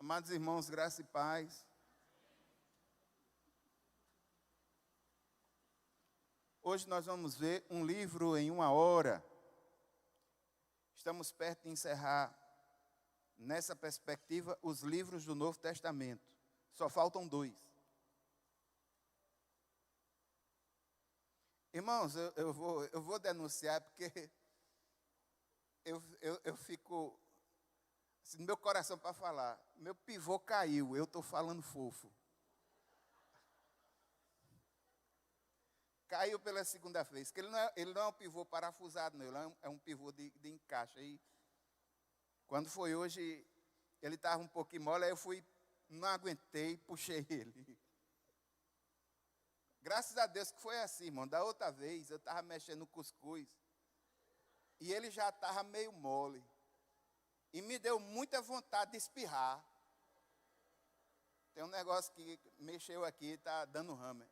Amados irmãos, graça e paz. Hoje nós vamos ver um livro em uma hora. Estamos perto de encerrar, nessa perspectiva, os livros do Novo Testamento. Só faltam 2. Irmãos, eu vou denunciar porque eu fico assim, no meu coração para falar. Meu pivô caiu, eu estou falando fofo. Caiu pela segunda vez, que ele não é um pivô parafusado, não, ele é um pivô de encaixe. Aí, quando foi hoje, ele estava um pouquinho mole, aí eu não aguentei, puxei ele. Graças a Deus que foi assim, irmão. Da outra vez, eu estava mexendo no cuscuz, e ele já estava meio mole. E me deu muita vontade de espirrar. Tem um negócio que mexeu aqui, está dando rama.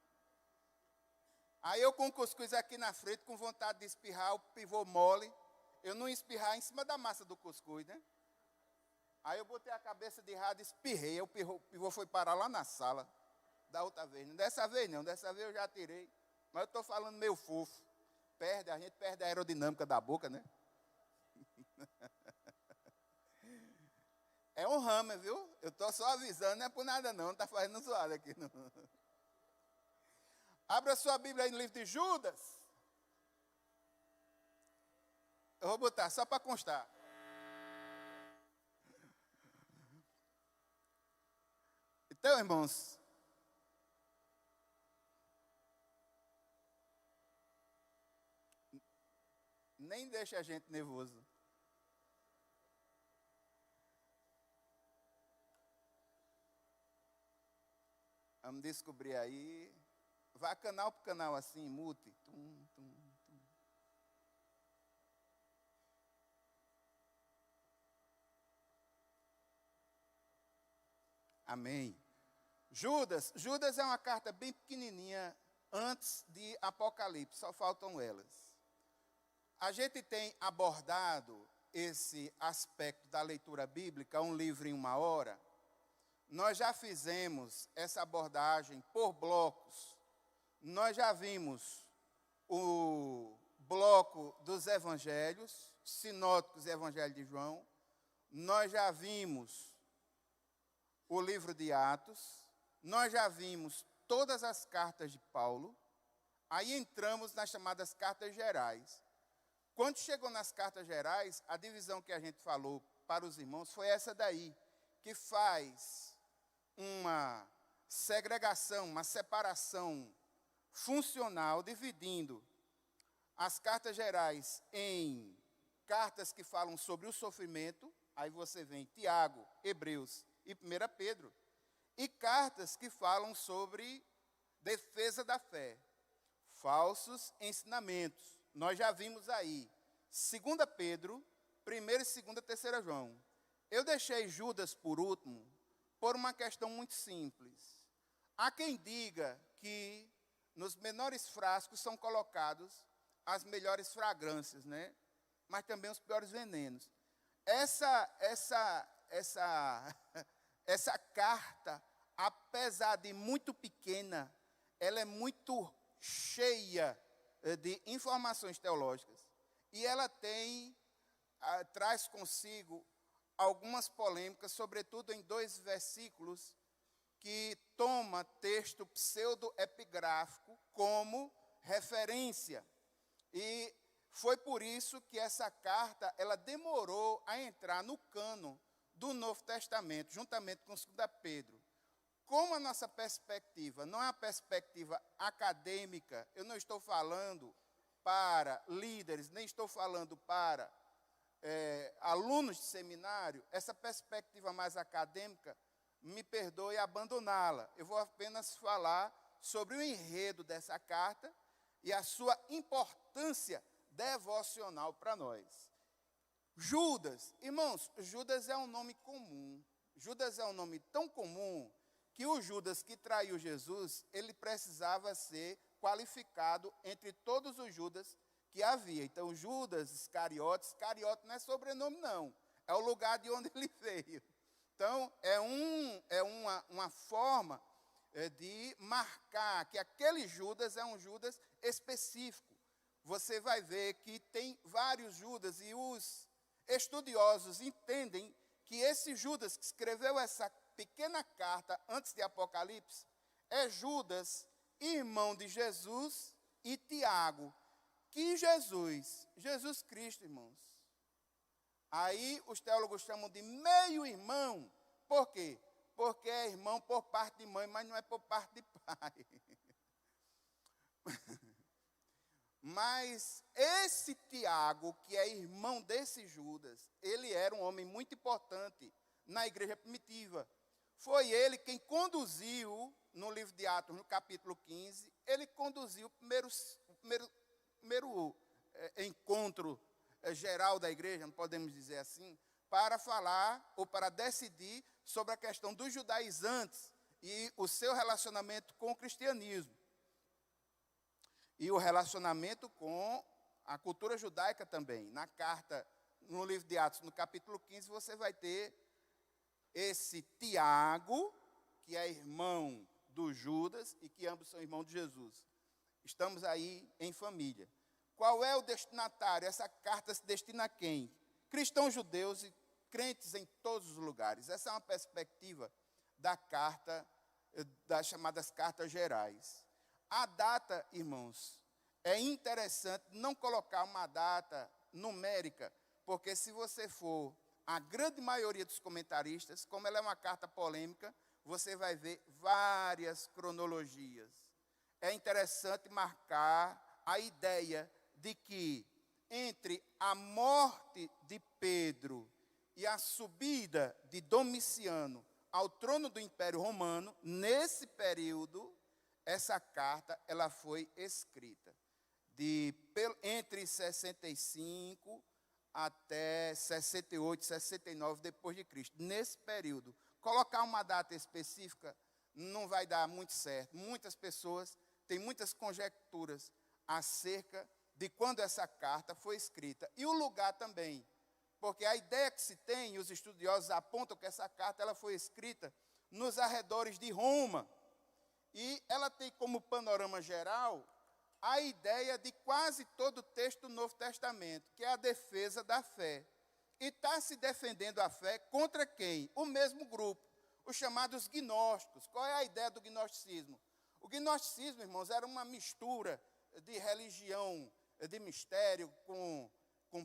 Aí eu com o cuscuz aqui na frente, com vontade de espirrar, o pivô mole. Eu não espirrar em cima da massa do cuscuz, né? Aí eu botei a cabeça de errado e espirrei. Aí o pivô foi parar lá na sala. Da outra vez. Dessa vez não, dessa vez eu já tirei. Mas eu estou falando meio fofo. A gente perde a aerodinâmica da boca, né? É um ramo, viu? Eu estou só avisando, não é por nada não está fazendo zoada aqui. Não. Abra sua Bíblia aí no livro de Judas. Eu vou botar só para constar. Então, irmãos, nem deixa a gente nervoso. Vamos descobrir aí. Vá canal por canal assim, mute. Tum, tum, tum. Amém. Judas é uma carta bem pequenininha antes de Apocalipse, só faltam elas. A gente tem abordado esse aspecto da leitura bíblica, um livro em uma hora. Nós já fizemos essa abordagem por blocos. Nós já vimos o bloco dos evangelhos, sinóticos e evangelho de João. Nós já vimos o livro de Atos. Nós já vimos todas as cartas de Paulo. Aí entramos nas chamadas cartas gerais. Quando chegou nas cartas gerais, a divisão que a gente falou para os irmãos foi essa daí, que faz uma segregação, uma separação funcional, dividindo as cartas gerais em cartas que falam sobre o sofrimento, aí você vem Tiago, Hebreus e 1 Pedro, e cartas que falam sobre defesa da fé, falsos ensinamentos. Nós já vimos aí 2 Pedro, 1 e 2, 3 João. Eu deixei Judas por último por uma questão muito simples. Há quem diga que nos menores frascos são colocados as melhores fragrâncias, né? Mas também os piores venenos. Essa carta, apesar de muito pequena, ela é muito cheia de informações teológicas. E ela traz consigo algumas polêmicas, sobretudo em 2 versículos, que toma texto pseudo-epigráfico como referência. E foi por isso que essa carta ela demorou a entrar no cânon do Novo Testamento, juntamente com 2 Pedro. Como a nossa perspectiva não é uma perspectiva acadêmica, eu não estou falando para líderes, nem estou falando para alunos de seminário, essa perspectiva mais acadêmica, me perdoe abandoná-la. Eu vou apenas falar sobre o enredo dessa carta e a sua importância devocional para nós. Judas, irmãos, Judas é um nome comum. Judas é um nome tão comum que o Judas que traiu Jesus, ele precisava ser qualificado entre todos os Judas que havia. Então, Judas Iscariote não é sobrenome não, é o lugar de onde ele veio. Então, é uma forma de marcar que aquele Judas é um Judas específico. Você vai ver que tem vários Judas, e os estudiosos entendem que esse Judas que escreveu essa pequena carta antes de Apocalipse é Judas, irmão de Jesus, e Tiago, que Jesus Cristo, irmãos. Aí os teólogos chamam de meio-irmão. Por quê? Porque é irmão por parte de mãe, mas não é por parte de pai. Mas esse Tiago, que é irmão desse Judas, ele era um homem muito importante na igreja primitiva. Foi ele quem conduziu, no livro de Atos, no capítulo 15, ele conduziu o primeiro encontro geral da igreja, não podemos dizer assim, para falar ou para decidir sobre a questão dos judaizantes e o seu relacionamento com o cristianismo. E o relacionamento com a cultura judaica também. Na carta, no livro de Atos, no capítulo 15, você vai ter esse Tiago, que é irmão do Judas e que ambos são irmãos de Jesus. Estamos aí em família. Qual é o destinatário? Essa carta se destina a quem? Cristãos judeus e crentes em todos os lugares. Essa é uma perspectiva da carta, das chamadas cartas gerais. A data, irmãos, é interessante não colocar uma data numérica, porque se você for a grande maioria dos comentaristas, como ela é uma carta polêmica, você vai ver várias cronologias. É interessante marcar a ideia de que entre a morte de Pedro e a subida de Domiciano ao trono do Império Romano, nesse período, essa carta ela foi escrita entre 65 até 68, 69 depois de Cristo. Nesse período, colocar uma data específica não vai dar muito certo. Muitas pessoas têm muitas conjecturas acerca de quando essa carta foi escrita. E o lugar também, porque a ideia que se tem, e os estudiosos apontam que essa carta ela foi escrita nos arredores de Roma. E ela tem como panorama geral a ideia de quase todo o texto do Novo Testamento, que é a defesa da fé. E está se defendendo a fé contra quem? O mesmo grupo, os chamados gnósticos. Qual é a ideia do gnosticismo? O gnosticismo, irmãos, era uma mistura de religião, de mistério, com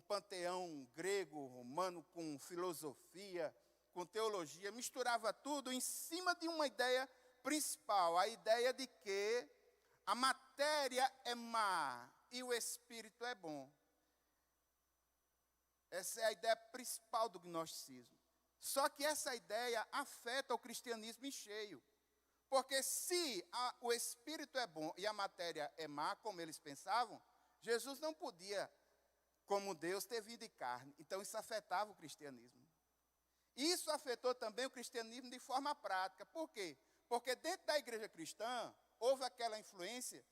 panteão grego, romano, com filosofia, com teologia, misturava tudo em cima de uma ideia principal, a ideia de que a matéria é má e o espírito é bom. Essa é a ideia principal do gnosticismo. Só que essa ideia afeta o cristianismo em cheio. Porque se o espírito é bom e a matéria é má, como eles pensavam, Jesus não podia, como Deus, ter vindo em carne. Então isso afetava o cristianismo. Isso afetou também o cristianismo de forma prática. Por quê? Porque dentro da igreja cristã, houve aquela influência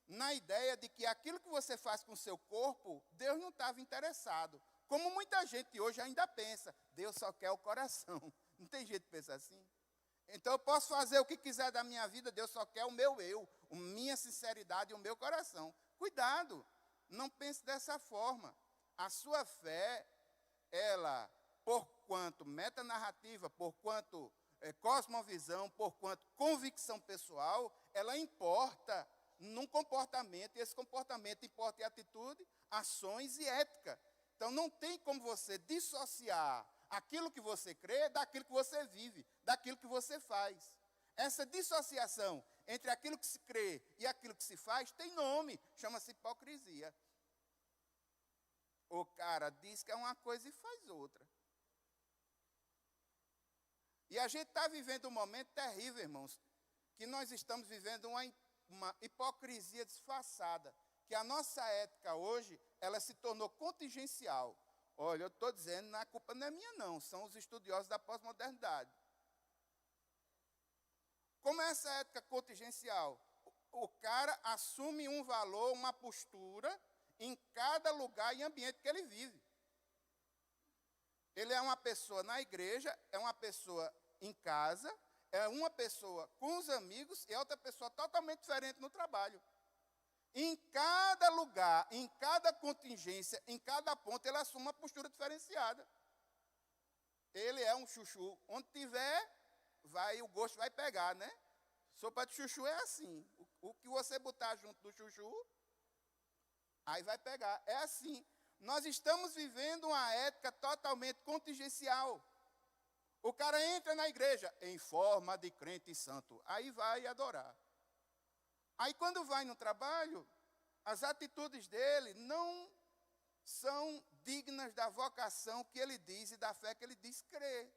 na ideia de que aquilo que você faz com o seu corpo, Deus não estava interessado. Como muita gente hoje ainda pensa, Deus só quer o coração. Não tem jeito de pensar assim? Então eu posso fazer o que quiser da minha vida, Deus só quer o meu eu, a minha sinceridade e o meu coração. Cuidado, não pense dessa forma. A sua fé, ela, por quanto metanarrativa, por quanto cosmovisão, por quanto convicção pessoal, ela importa num comportamento, e esse comportamento importa em atitude, ações e ética. Então não tem como você dissociar aquilo que você crê daquilo que você vive, daquilo que você faz. Essa dissociação entre aquilo que se crê e aquilo que se faz tem nome, chama-se hipocrisia. O cara diz que é uma coisa e faz outra. E a gente está vivendo um momento terrível, irmãos, que nós estamos vivendo uma hipocrisia disfarçada, que a nossa ética hoje, ela se tornou contingencial. Olha, eu estou dizendo, a culpa não é minha não, são os estudiosos da pós-modernidade. Como é essa ética contingencial? O cara assume um valor, uma postura, em cada lugar e ambiente que ele vive. Ele é uma pessoa na igreja, é uma pessoa em casa, é uma pessoa com os amigos e é outra pessoa totalmente diferente no trabalho. Em cada lugar, em cada contingência, em cada ponto, ele assume uma postura diferenciada. Ele é um chuchu. Onde tiver, o gosto vai pegar, né? Sopa de chuchu é assim. O que você botar junto do chuchu, aí vai pegar. É assim. Nós estamos vivendo uma ética totalmente contingencial. O cara entra na igreja em forma de crente santo. Aí vai adorar. Aí quando vai no trabalho, as atitudes dele não são dignas da vocação que ele diz e da fé que ele diz crer.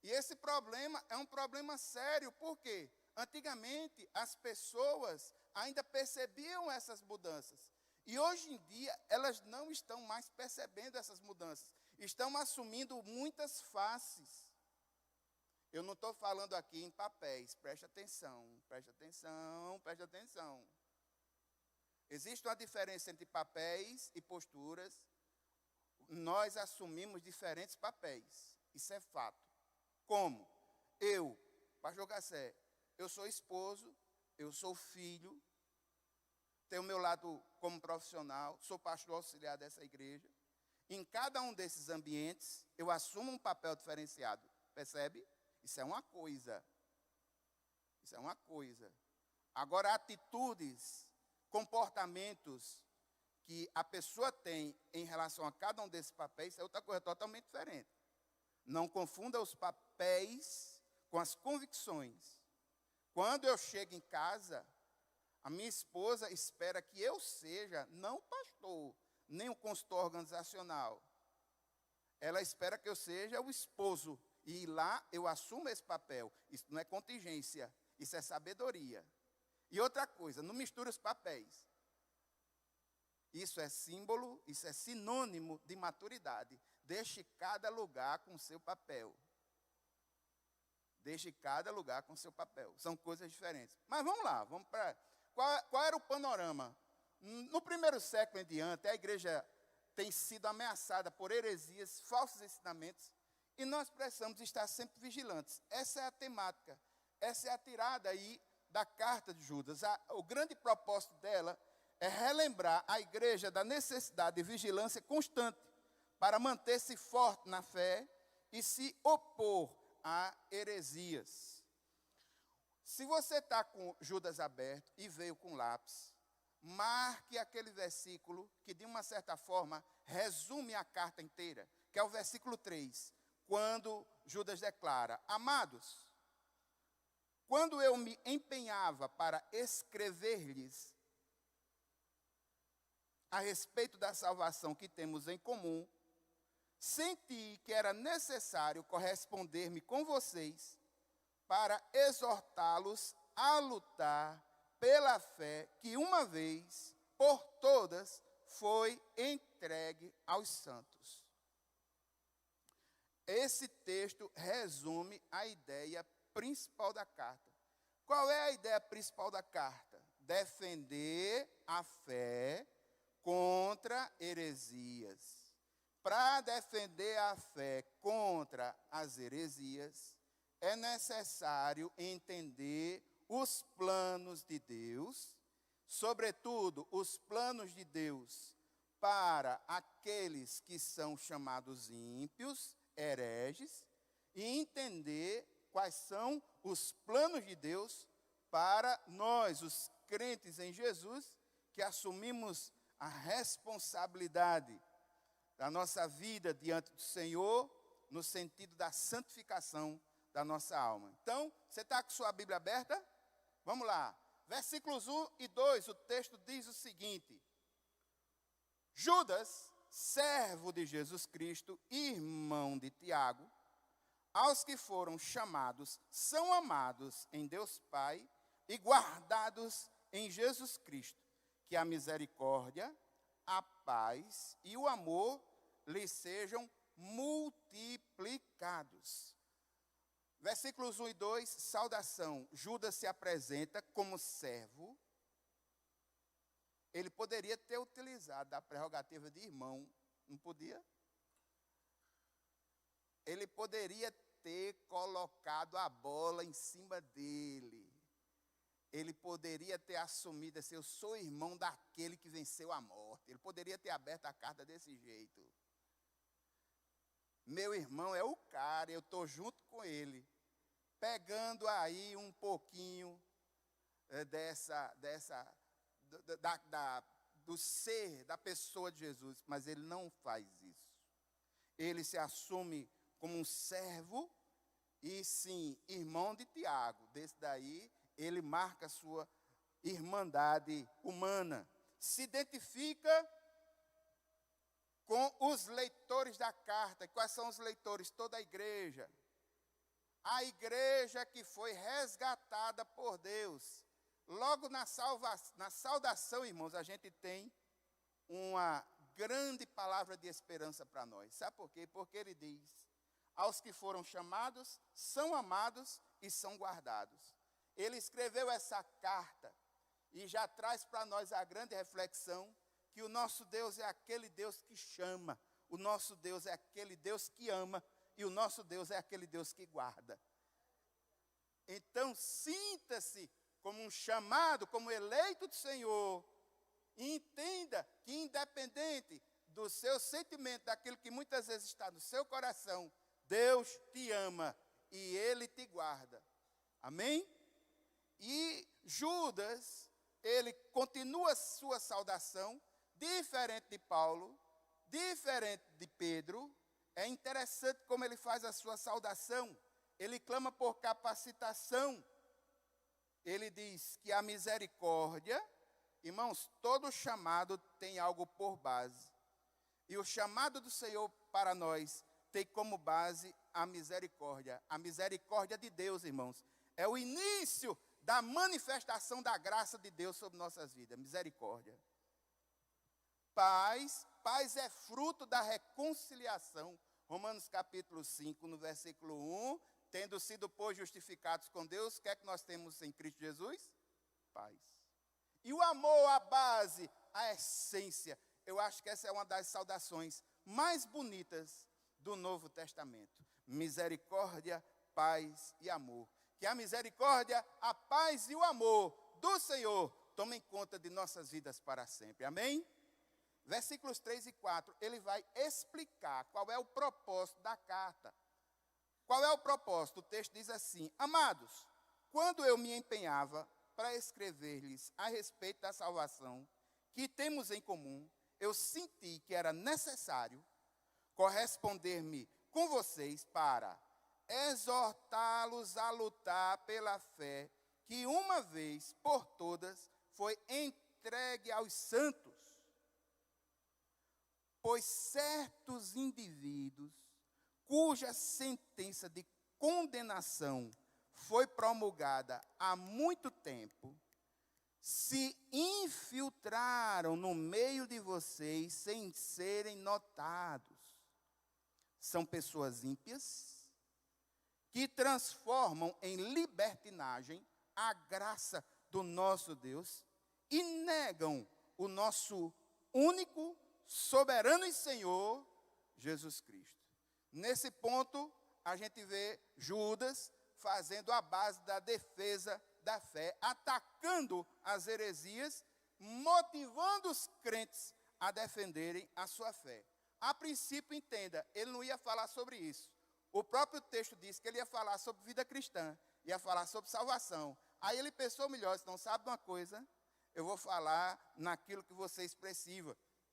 E esse problema é um problema sério, porque antigamente as pessoas ainda percebiam essas mudanças. E hoje em dia elas não estão mais percebendo essas mudanças. Estão assumindo muitas faces. Eu não estou falando aqui em papéis, preste atenção, preste atenção, preste atenção. Existe uma diferença entre papéis e posturas. Nós assumimos diferentes papéis, isso é fato. Como? Eu, pastor Gassé, eu sou esposo, eu sou filho, tenho o meu lado como profissional, sou pastor auxiliar dessa igreja. Em cada um desses ambientes, eu assumo um papel diferenciado, percebe? Isso é uma coisa. Isso é uma coisa. Agora, atitudes, comportamentos que a pessoa tem em relação a cada um desses papéis, é outra coisa totalmente diferente. Não confunda os papéis com as convicções. Quando eu chego em casa, a minha esposa espera que eu seja, não o pastor, nem o consultor organizacional. Ela espera que eu seja o esposo. E lá eu assumo esse papel. Isso não é contingência, isso é sabedoria. E outra coisa, não mistura os papéis. Isso é símbolo, isso é sinônimo de maturidade. Deixe cada lugar com o seu papel. Deixe cada lugar com o seu papel. São coisas diferentes. Mas vamos lá, vamos para... Qual era o panorama? No primeiro século em diante, a igreja tem sido ameaçada por heresias, falsos ensinamentos, e nós precisamos estar sempre vigilantes. Essa é a temática, essa é a tirada aí da carta de Judas. O grande propósito dela é relembrar a igreja da necessidade de vigilância constante para manter-se forte na fé e se opor a heresias. Se você está com Judas aberto e veio com lápis, marque aquele versículo que, de uma certa forma, resume a carta inteira, que é o versículo 3. Quando Judas declara: amados, quando eu me empenhava para escrever-lhes a respeito da salvação que temos em comum, senti que era necessário corresponder-me com vocês para exortá-los a lutar pela fé que uma vez por todas foi entregue aos santos. Esse texto resume a ideia principal da carta. Qual é a ideia principal da carta? Defender a fé contra heresias. Para defender a fé contra as heresias, é necessário entender os planos de Deus, sobretudo os planos de Deus para aqueles que são chamados ímpios, hereges, e entender quais são os planos de Deus para nós, os crentes em Jesus, que assumimos a responsabilidade da nossa vida diante do Senhor, no sentido da santificação da nossa alma. Então, você está com sua Bíblia aberta? Vamos lá. Versículos 1 e 2, o texto diz o seguinte: Judas, servo de Jesus Cristo, irmão de Tiago, aos que foram chamados, são amados em Deus Pai e guardados em Jesus Cristo, que a misericórdia, a paz e o amor lhes sejam multiplicados. Versículos 1 e 2, saudação. Judas se apresenta como servo. Ele poderia ter utilizado a prerrogativa de irmão, não podia? ele poderia ter colocado a bola em cima dele. Ele poderia ter assumido assim, eu sou irmão daquele que venceu a morte. Ele poderia ter aberto a carta desse jeito. Meu irmão é o cara, eu estou junto com ele. Pegando aí um pouquinho do ser, da pessoa de Jesus. Mas ele não faz isso. Ele se assume como um servo e sim, irmão de Tiago. Desse daí, ele marca a sua irmandade humana. Se identifica com os leitores da carta. Quais são os leitores? Toda a igreja. A igreja que foi resgatada por Deus. Logo na saudação, irmãos, a gente tem uma grande palavra de esperança para nós. Sabe por quê? Porque ele diz, aos que foram chamados, são amados e são guardados. Ele escreveu essa carta e já traz para nós a grande reflexão que o nosso Deus é aquele Deus que chama, o nosso Deus é aquele Deus que ama e o nosso Deus é aquele Deus que guarda. Então, sinta-se como um chamado, como eleito do Senhor, e entenda que independente do seu sentimento, daquilo que muitas vezes está no seu coração, Deus te ama e Ele te guarda. Amém? E Judas, ele continua sua saudação, diferente de Paulo, diferente de Pedro. É interessante como ele faz a sua saudação. Ele clama por capacitação. Ele diz que a misericórdia, irmãos, todo chamado tem algo por base. E o chamado do Senhor para nós tem como base a misericórdia. A misericórdia de Deus, irmãos, é o início da manifestação da graça de Deus sobre nossas vidas. Misericórdia. Paz é fruto da reconciliação. Romanos capítulo 5, no versículo 1, tendo sido, pois, justificados com Deus, o que é que nós temos em Cristo Jesus? Paz. E o amor, a base, a essência. Eu acho que essa é uma das saudações mais bonitas do Novo Testamento. Misericórdia, paz e amor. Que a misericórdia, a paz e o amor do Senhor tomem conta de nossas vidas para sempre. Amém? Versículos 3 e 4, ele vai explicar qual é o propósito da carta. Qual é o propósito? O texto diz assim: amados, quando eu me empenhava para escrever-lhes a respeito da salvação que temos em comum, eu senti que era necessário corresponder-me com vocês para exortá-los a lutar pela fé que uma vez por todas foi entregue aos santos. Pois certos indivíduos, cuja sentença de condenação foi promulgada há muito tempo, se infiltraram no meio de vocês sem serem notados. São pessoas ímpias que transformam em libertinagem a graça do nosso Deus e negam o nosso único, soberano e Senhor, Jesus Cristo. Nesse ponto, a gente vê Judas fazendo a base da defesa da fé, atacando as heresias, motivando os crentes a defenderem a sua fé. A princípio, entenda, ele não ia falar sobre isso. O próprio texto diz que ele ia falar sobre vida cristã, ia falar sobre salvação. Aí ele pensou melhor, se não sabe de uma coisa, eu vou falar naquilo que vocês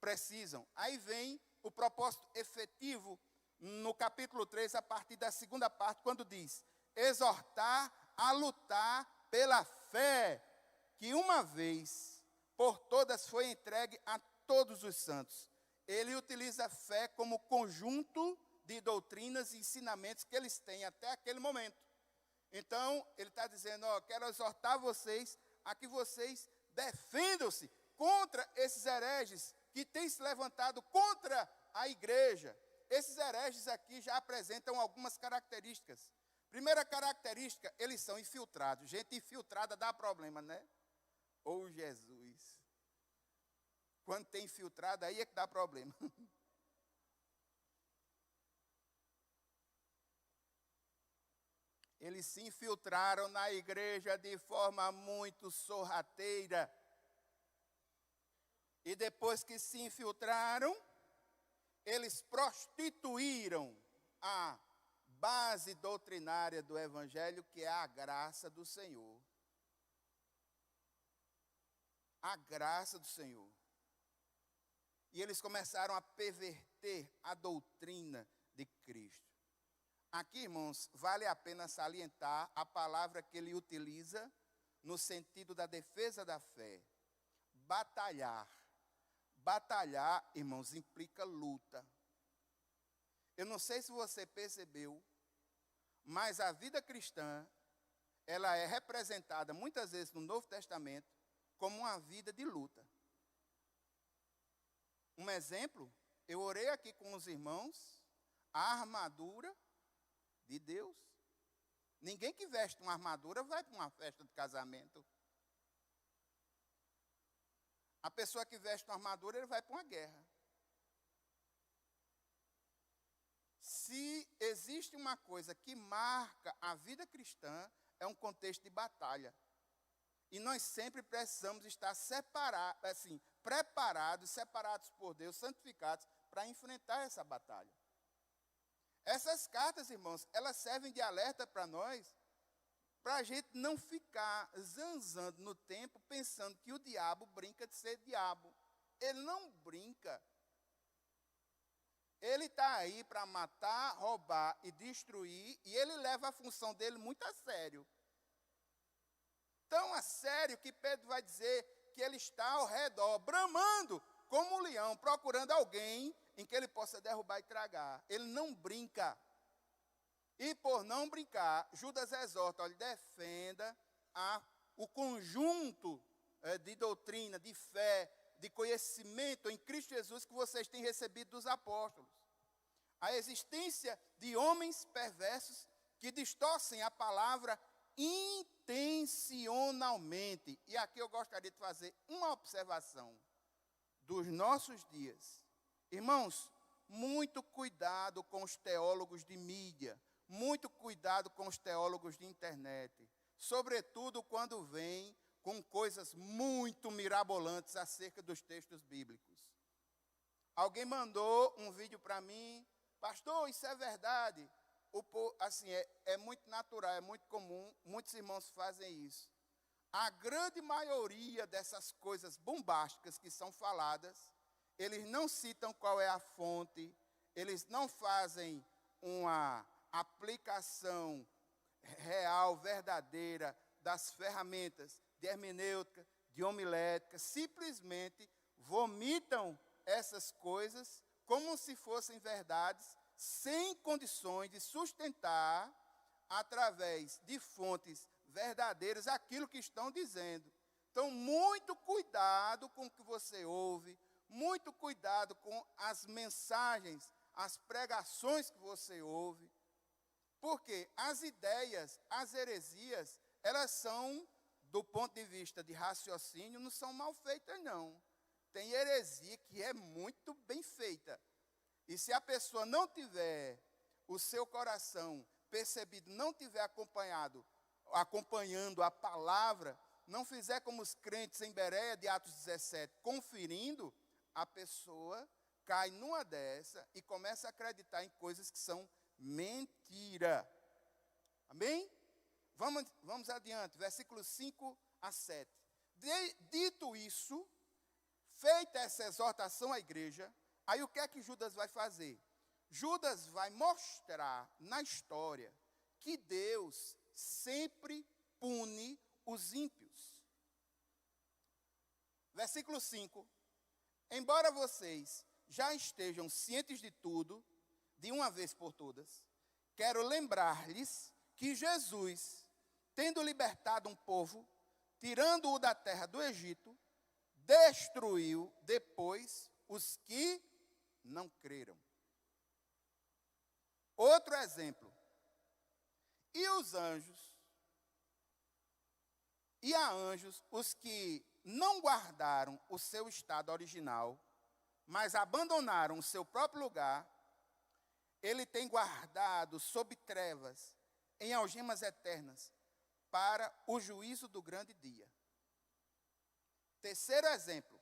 precisam. Aí vem o propósito efetivo no capítulo 3, a partir da segunda parte, quando diz: exortar a lutar pela fé, que uma vez por todas foi entregue a todos os santos. Ele utiliza a fé como conjunto de doutrinas e ensinamentos que eles têm até aquele momento. Então, ele está dizendo, quero exortar vocês a que vocês defendam-se contra esses hereges que têm se levantado contra a igreja. Esses hereges aqui já apresentam algumas características. Primeira característica, eles são infiltrados. Gente infiltrada dá problema, né? Ou Jesus. Quando tem infiltrado, aí é que dá problema. Eles se infiltraram na igreja de forma muito sorrateira. E depois que se infiltraram, eles prostituíram a base doutrinária do Evangelho, que é a graça do Senhor. A graça do Senhor. E eles começaram a perverter a doutrina de Cristo. Aqui, irmãos, vale a pena salientar a palavra que ele utiliza no sentido da defesa da fé. Batalhar. Batalhar, irmãos, implica luta. Eu não sei se você percebeu, mas a vida cristã, ela é representada muitas vezes no Novo Testamento como uma vida de luta. Um exemplo, eu orei aqui com os irmãos, a armadura de Deus. Ninguém que veste uma armadura vai para uma festa de casamento. A pessoa que veste uma armadura, ele vai para uma guerra. Se existe uma coisa que marca a vida cristã, é um contexto de batalha. E nós sempre precisamos estar preparados, separados por Deus, santificados, para enfrentar essa batalha. Essas cartas, irmãos, elas servem de alerta para nós, para a gente não ficar zanzando no tempo, pensando que o diabo brinca de ser diabo. Ele não brinca. Ele está aí para matar, roubar e destruir, e ele leva a função dele muito a sério. Tão a sério que Pedro vai dizer que ele está ao redor, bramando como um leão, procurando alguém em que ele possa derrubar e tragar. Ele não brinca. E por não brincar, Judas exorta, olha, defenda o conjunto de doutrina, de fé, de conhecimento em Cristo Jesus que vocês têm recebido dos apóstolos. A existência de homens perversos que distorcem a palavra intencionalmente. E aqui eu gostaria de fazer uma observação dos nossos dias. Irmãos, muito cuidado com os teólogos de mídia, muito cuidado com os teólogos de internet, sobretudo quando vêm com coisas muito mirabolantes acerca dos textos bíblicos. Alguém mandou um vídeo para mim, pastor, isso é verdade. É muito natural, é muito comum, muitos irmãos fazem isso. A grande maioria dessas coisas bombásticas que são faladas, eles não citam qual é a fonte, eles não fazem uma aplicação real, verdadeira, das ferramentas de hermenêutica, de homilética, simplesmente vomitam essas coisas como se fossem verdades, sem condições de sustentar, através de fontes verdadeiras, aquilo que estão dizendo. Então, muito cuidado com o que você ouve, muito cuidado com as mensagens, as pregações que você ouve, porque as ideias, as heresias, elas são, do ponto de vista de raciocínio, não são mal feitas, não. Tem heresia que é muito bem feita. E se a pessoa não tiver o seu coração percebido, não tiver acompanhando a palavra, não fizer como os crentes em Bereia de Atos 17, conferindo, a pessoa cai numa dessa e começa a acreditar em coisas que são mentira. Amém? Vamos adiante, versículos 5 a 7. Dito isso, feita essa exortação à igreja, aí o que é que Judas vai fazer? Judas vai mostrar na história que Deus sempre pune os ímpios. Versículo 5. Embora vocês já estejam cientes de tudo, de uma vez por todas, quero lembrar-lhes que Jesus, tendo libertado um povo, tirando-o da terra do Egito, destruiu depois os que não creram. Outro exemplo. E os anjos, e há anjos, os que não guardaram o seu estado original, mas abandonaram o seu próprio lugar, ele tem guardado sob trevas em algemas eternas para o juízo do grande dia. Terceiro exemplo.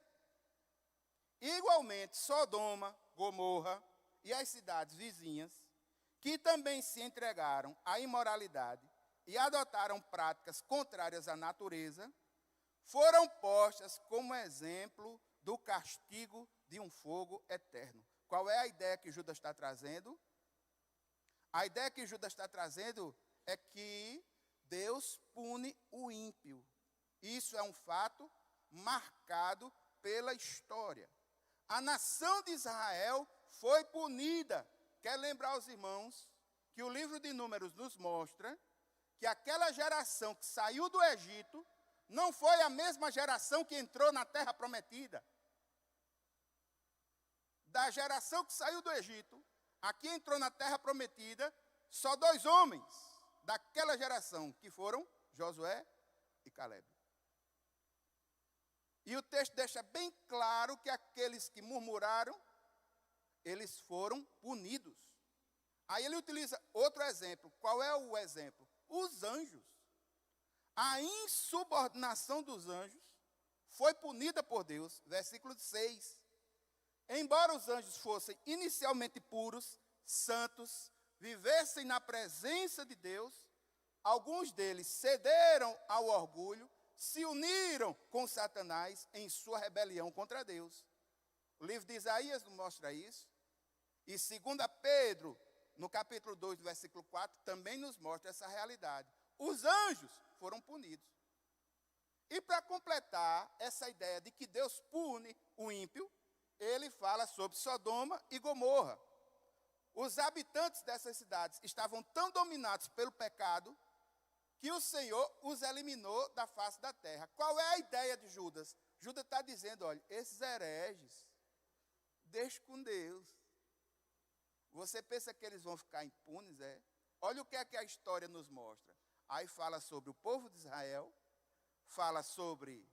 Igualmente, Sodoma, Gomorra e as cidades vizinhas, que também se entregaram à imoralidade e adotaram práticas contrárias à natureza, foram postas como exemplo do castigo de um fogo eterno. Qual é a ideia que Judas está trazendo? A ideia que Judas está trazendo é que Deus pune o ímpio. Isso é um fato marcado pela história. A nação de Israel foi punida. Quer lembrar aos irmãos que o livro de Números nos mostra que aquela geração que saiu do Egito não foi a mesma geração que entrou na terra prometida. Da geração que saiu do Egito, aqui entrou na terra prometida, só 2 homens daquela geração, que foram Josué e Caleb. E o texto deixa bem claro que aqueles que murmuraram, eles foram punidos. Aí ele utiliza outro exemplo. Qual é o exemplo? Os anjos. A insubordinação dos anjos foi punida por Deus. Versículo 6. Embora os anjos fossem inicialmente puros, santos, vivessem na presença de Deus, alguns deles cederam ao orgulho, se uniram com Satanás em sua rebelião contra Deus. O livro de Isaías nos mostra isso. E 2 Pedro, no capítulo 2, versículo 4, também nos mostra essa realidade. Os anjos foram punidos. E para completar essa ideia de que Deus pune o ímpio, ele fala sobre Sodoma e Gomorra. Os habitantes dessas cidades estavam tão dominados pelo pecado que o Senhor os eliminou da face da terra. Qual é a ideia de Judas? Judas está dizendo, olha, esses hereges, deixa com Deus. Você pensa que eles vão ficar impunes, é? Olha o que é que a história nos mostra. Aí fala sobre o povo de Israel, fala sobre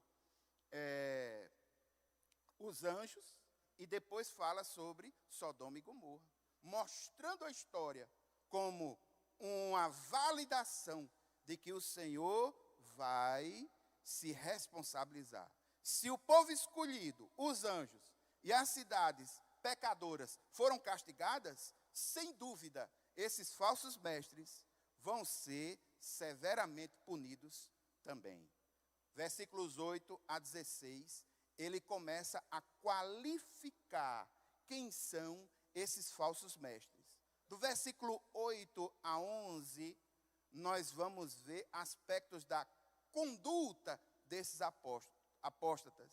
os anjos, e depois fala sobre Sodoma e Gomorra, mostrando a história como uma validação de que o Senhor vai se responsabilizar. Se o povo escolhido, os anjos e as cidades pecadoras foram castigadas, sem dúvida, esses falsos mestres vão ser severamente punidos também. Versículos 8 a 16, ele começa a qualificar quem são esses falsos mestres. Do versículo 8 a 11, nós vamos ver aspectos da conduta desses apóstatas.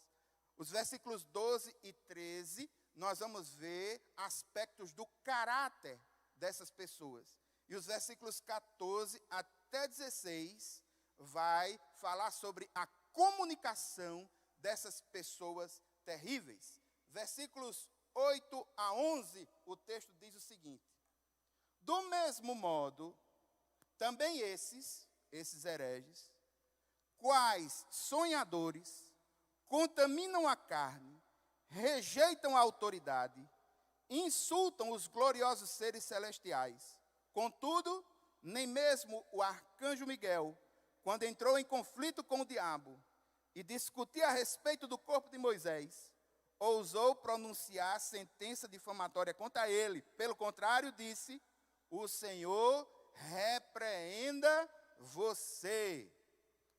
Os versículos 12 e 13, nós vamos ver aspectos do caráter dessas pessoas. E os versículos 14 até 16 vai falar sobre a comunicação dessas pessoas terríveis. Versículos 8 a 11, o texto diz o seguinte: do mesmo modo, também esses hereges, quais sonhadores, contaminam a carne, rejeitam a autoridade, insultam os gloriosos seres celestiais. Contudo, nem mesmo o arcanjo Miguel, quando entrou em conflito com o diabo e discutia a respeito do corpo de Moisés, ousou pronunciar sentença difamatória contra ele. Pelo contrário, disse: o Senhor repreenda você.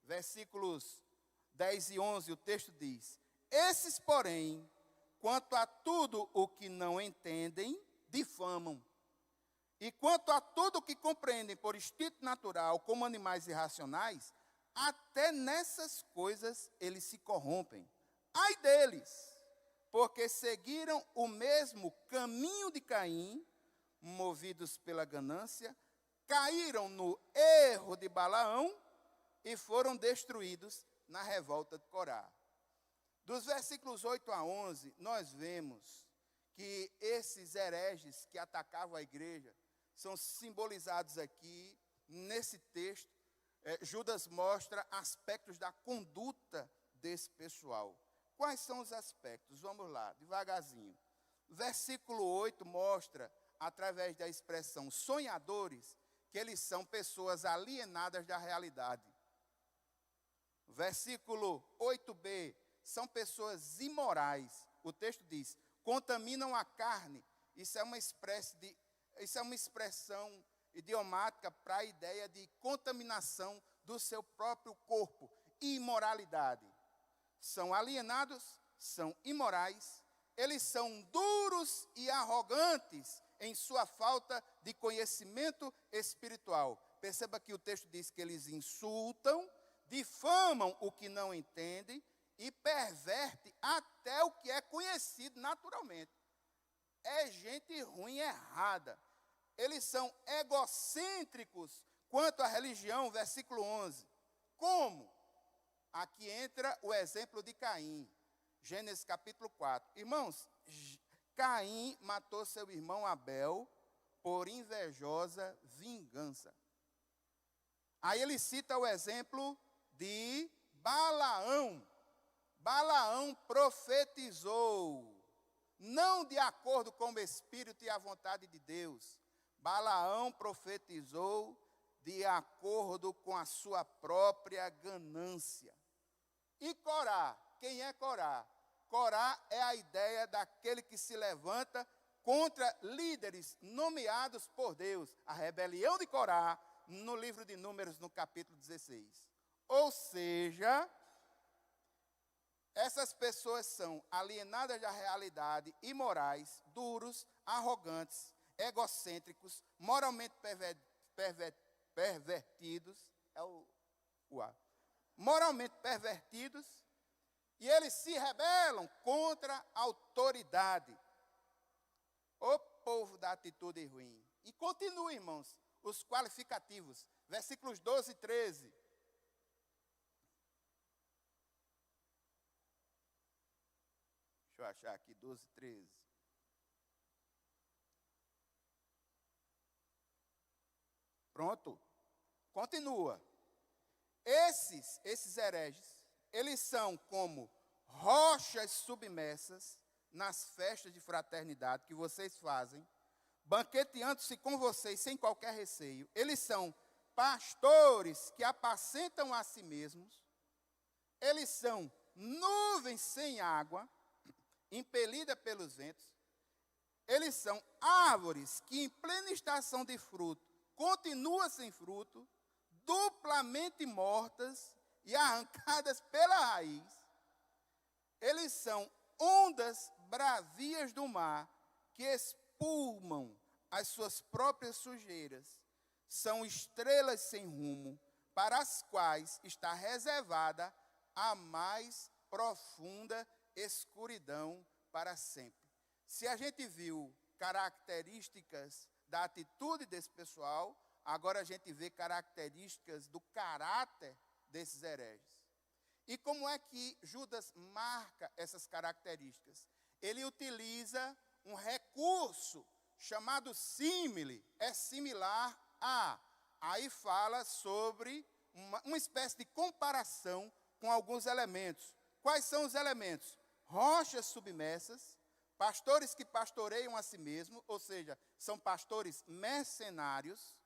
Versículos 10 e 11, o texto diz: esses, porém, quanto a tudo o que não entendem, difamam. E quanto a tudo o que compreendem por instinto natural, como animais irracionais, até nessas coisas eles se corrompem. Ai deles, porque seguiram o mesmo caminho de Caim, movidos pela ganância, caíram no erro de Balaão e foram destruídos na revolta de Corá. Dos versículos 8 a 11, nós vemos que esses hereges que atacavam a igreja são simbolizados aqui nesse texto. Judas mostra aspectos da conduta desse pessoal. Quais são os aspectos? Vamos lá, devagarzinho. Versículo 8 mostra, através da expressão sonhadores, que eles são pessoas alienadas da realidade. Versículo 8b, são pessoas imorais. O texto diz, contaminam a carne. Isso é uma expressão idiomática para a ideia de contaminação do seu próprio corpo, imoralidade. São alienados, são imorais, eles são duros e arrogantes em sua falta de conhecimento espiritual. Perceba que o texto diz que eles insultam, difamam o que não entendem e perverte até o que é conhecido naturalmente. É gente ruim e errada. Eles são egocêntricos quanto à religião, versículo 11. Como? Aqui entra o exemplo de Caim, Gênesis capítulo 4. Irmãos, Caim matou seu irmão Abel por invejosa vingança. Aí ele cita o exemplo de Balaão. Balaão profetizou, não de acordo com o Espírito e a vontade de Deus. Balaão profetizou de acordo com a sua própria ganância. E Corá, quem é Corá? Corá é a ideia daquele que se levanta contra líderes nomeados por Deus. A rebelião de Corá, no livro de Números, no capítulo 16. Ou seja, essas pessoas são alienadas da realidade, imorais, duros, arrogantes, egocêntricos, moralmente pervertidos, moralmente pervertidos, e eles se rebelam contra a autoridade. O povo da atitude ruim. E continua, irmãos, os qualificativos, versículos 12 e 13. Deixa eu achar aqui, 12 e 13. Pronto. Continua. Esses hereges, eles são como rochas submersas nas festas de fraternidade que vocês fazem, banqueteando-se com vocês sem qualquer receio. Eles são pastores que apacentam a si mesmos. Eles são nuvens sem água, impelida pelos ventos. Eles são árvores que em plena estação de fruto continuam sem fruto, duplamente mortas e arrancadas pela raiz. Eles são ondas bravias do mar que espumam as suas próprias sujeiras. São estrelas sem rumo, para as quais está reservada a mais profunda escuridão para sempre. Se a gente viu características da atitude desse pessoal, agora a gente vê características do caráter desses hereges. E como é que Judas marca essas características? Ele utiliza um recurso chamado símile, é similar a. Aí fala sobre uma espécie de comparação com alguns elementos. Quais são os elementos? Rochas submersas, pastores que pastoreiam a si mesmos, ou seja, são pastores mercenários,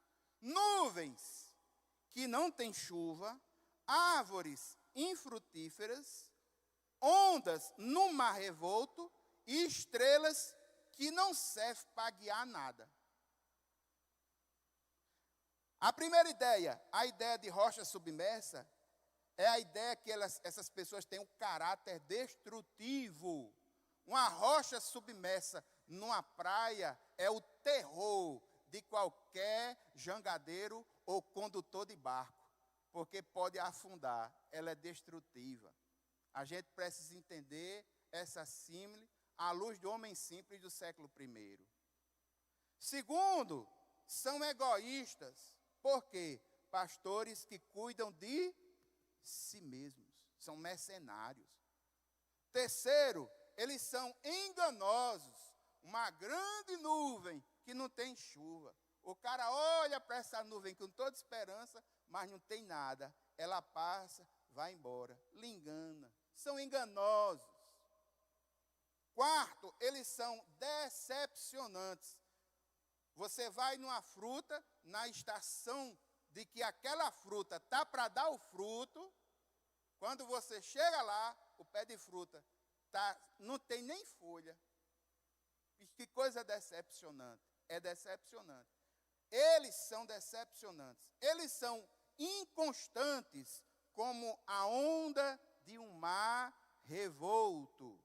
nuvens que não têm chuva, árvores infrutíferas, ondas no mar revolto e estrelas que não servem para guiar nada. A primeira ideia, a ideia de rocha submersa, é a ideia que essas pessoas têm um caráter destrutivo. Uma rocha submersa numa praia é o terror de qualquer jangadeiro ou condutor de barco, porque pode afundar, ela é destrutiva. A gente precisa entender essa símile à luz do homem simples do século I. Segundo, são egoístas, porque pastores que cuidam de si mesmos, são mercenários. Terceiro, eles são enganosos, uma grande nuvem que não tem chuva. O cara olha para essa nuvem com toda esperança, mas não tem nada. Ela passa, vai embora, lhe engana. São enganosos. Quarto, eles são decepcionantes. Você vai numa fruta, na estação de que aquela fruta está para dar o fruto, quando você chega lá, o pé de fruta não tem nem folha. Que coisa decepcionante. É decepcionante. Eles são decepcionantes. Eles são inconstantes, como a onda de um mar revolto,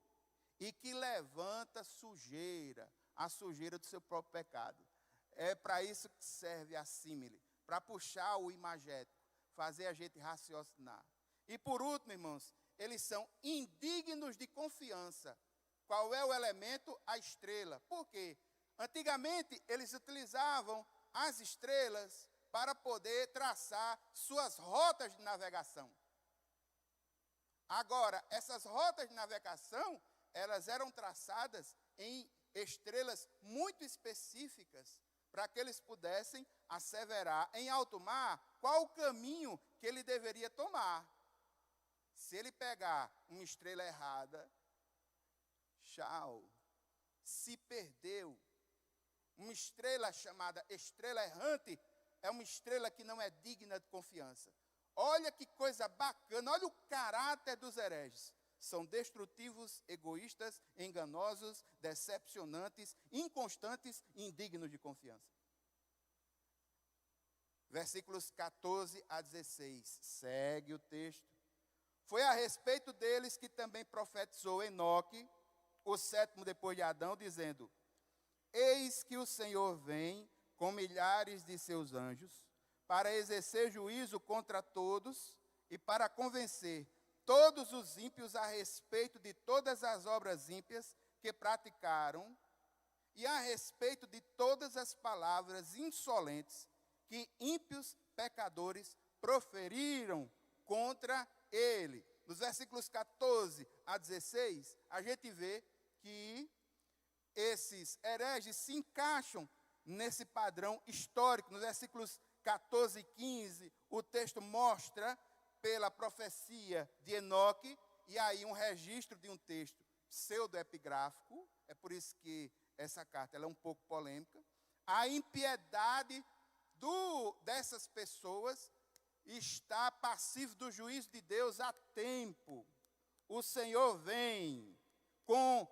e que levanta sujeira, a sujeira do seu próprio pecado. É para isso que serve a símile, para puxar o imagético, fazer a gente raciocinar. E por último, irmãos, eles são indignos de confiança. Qual é o elemento? A estrela. Por quê? Antigamente, eles utilizavam as estrelas para poder traçar suas rotas de navegação. Agora, essas rotas de navegação, elas eram traçadas em estrelas muito específicas, para que eles pudessem asseverar em alto mar qual o caminho que ele deveria tomar. Se ele pegar uma estrela errada, tchau, se perdeu. Uma estrela chamada estrela errante é uma estrela que não é digna de confiança. Olha que coisa bacana, olha o caráter dos hereges. São destrutivos, egoístas, enganosos, decepcionantes, inconstantes e indignos de confiança. Versículos 14 a 16, segue o texto. Foi a respeito deles que também profetizou Enoque, o sétimo depois de Adão, dizendo: eis que o Senhor vem com milhares de seus anjos, para exercer juízo contra todos e para convencer todos os ímpios a respeito de todas as obras ímpias que praticaram e a respeito de todas as palavras insolentes que ímpios pecadores proferiram contra ele. Nos versículos 14 a 16, a gente vê que esses hereges se encaixam nesse padrão histórico. Nos versículos 14 e 15, o texto mostra pela profecia de Enoque, e aí um registro de um texto pseudoepigráfico, é por isso que essa carta ela é um pouco polêmica. A impiedade dessas pessoas está passivo do juízo de Deus há tempo. O Senhor vem com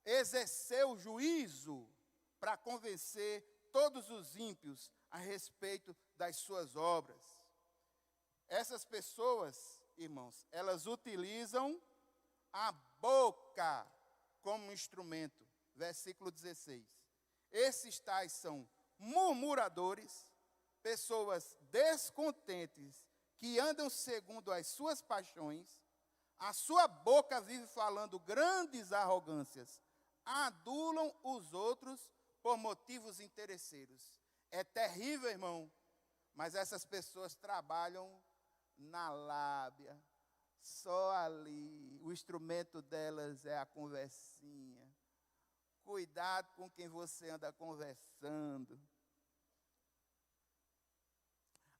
exercer o juízo para convencer todos os ímpios a respeito das suas obras. Essas pessoas, irmãos, elas utilizam a boca como instrumento. Versículo 16. Esses tais são murmuradores, pessoas descontentes, que andam segundo as suas paixões. A sua boca vive falando grandes arrogâncias. Adulam os outros por motivos interesseiros. É terrível, irmão, mas essas pessoas trabalham na lábia, só ali. O instrumento delas é a conversinha. Cuidado com quem você anda conversando.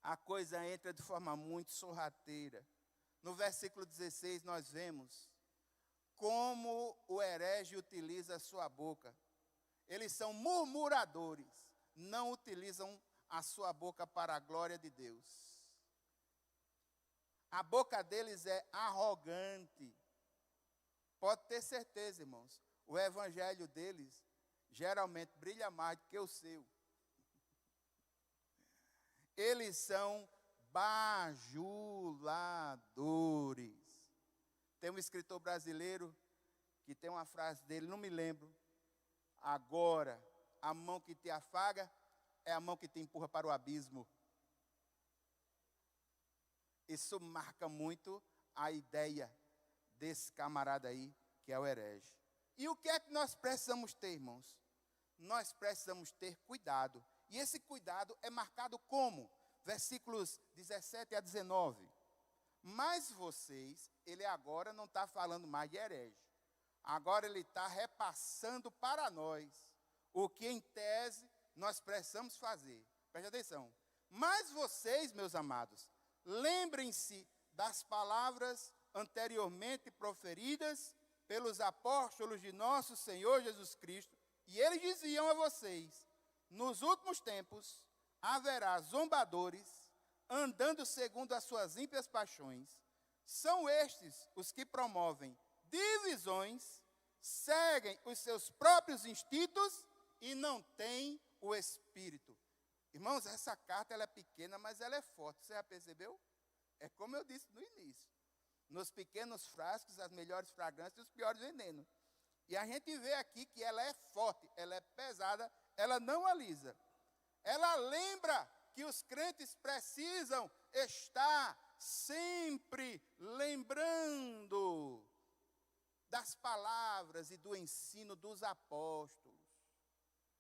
A coisa entra de forma muito sorrateira. No versículo 16 nós vemos como o herege utiliza a sua boca. Eles são murmuradores, não utilizam a sua boca para a glória de Deus. A boca deles é arrogante. Pode ter certeza, irmãos, o evangelho deles geralmente brilha mais do que o seu. Eles são bajuladores. Tem um escritor brasileiro que tem uma frase dele, não me lembro. Agora, a mão que te afaga é a mão que te empurra para o abismo. Isso marca muito a ideia desse camarada aí, que é o herege. E o que é que nós precisamos ter, irmãos? Nós precisamos ter cuidado. E esse cuidado é marcado como? Versículos 17 a 19. Mas vocês, ele agora não está falando mais de herege. Agora ele está repassando para nós o que em tese nós precisamos fazer. Preste atenção. Mas vocês, meus amados, lembrem-se das palavras anteriormente proferidas pelos apóstolos de nosso Senhor Jesus Cristo. E eles diziam a vocês: nos últimos tempos haverá zombadores, andando segundo as suas ímpias paixões. São estes os que promovem divisões, seguem os seus próprios instintos e não têm o Espírito. Irmãos, essa carta ela é pequena, mas ela é forte. Você já percebeu? É como eu disse no início. Nos pequenos frascos, as melhores fragrâncias e os piores venenos. E a gente vê aqui que ela é forte, ela é pesada, ela não alisa. Ela lembra que os crentes precisam estar sempre lembrando das palavras e do ensino dos apóstolos.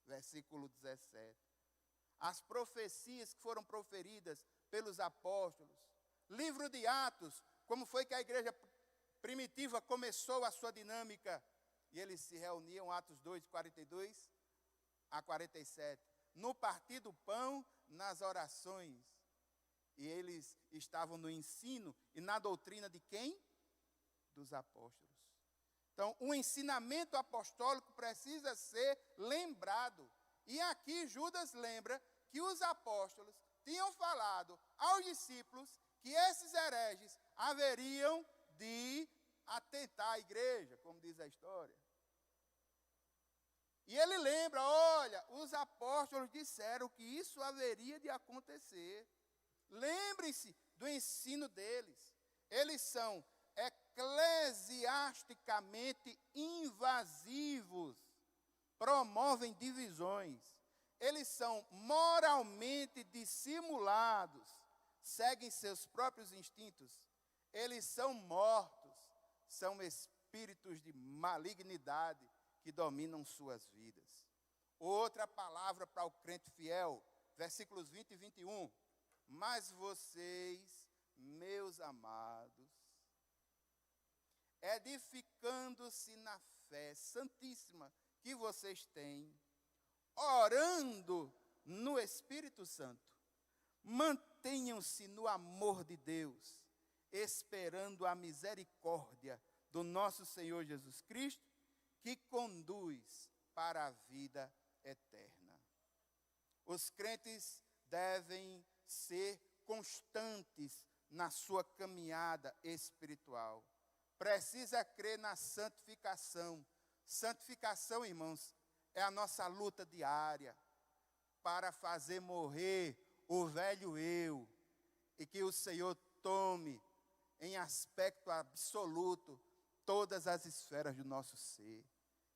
Versículo 17. As profecias que foram proferidas pelos apóstolos. Livro de Atos, como foi que a igreja primitiva começou a sua dinâmica. E eles se reuniam, Atos 2, 42 a 47. No partir do pão, nas orações. E eles estavam no ensino e na doutrina de quem? Dos apóstolos. Então, o ensinamento apostólico precisa ser lembrado. E aqui Judas lembra que os apóstolos tinham falado aos discípulos que esses hereges haveriam de atentar à igreja, como diz a história. E ele lembra, olha, os apóstolos disseram que isso haveria de acontecer. Lembrem-se do ensino deles. Eles são eclesiasticamente invasivos, promovem divisões. Eles são moralmente dissimulados, seguem seus próprios instintos. Eles são mortos, são espíritos de malignidade que dominam suas vidas. Outra palavra para o crente fiel, versículos 20 e 21. Mas vocês, meus amados, edificando-se na fé santíssima que vocês têm, orando no Espírito Santo, mantenham-se no amor de Deus, esperando a misericórdia do nosso Senhor Jesus Cristo, que conduz para a vida eterna. Os crentes devem ser constantes na sua caminhada espiritual. Precisa crer na santificação. Santificação, irmãos, é a nossa luta diária para fazer morrer o velho eu e que o Senhor tome em aspecto absoluto todas as esferas do nosso ser.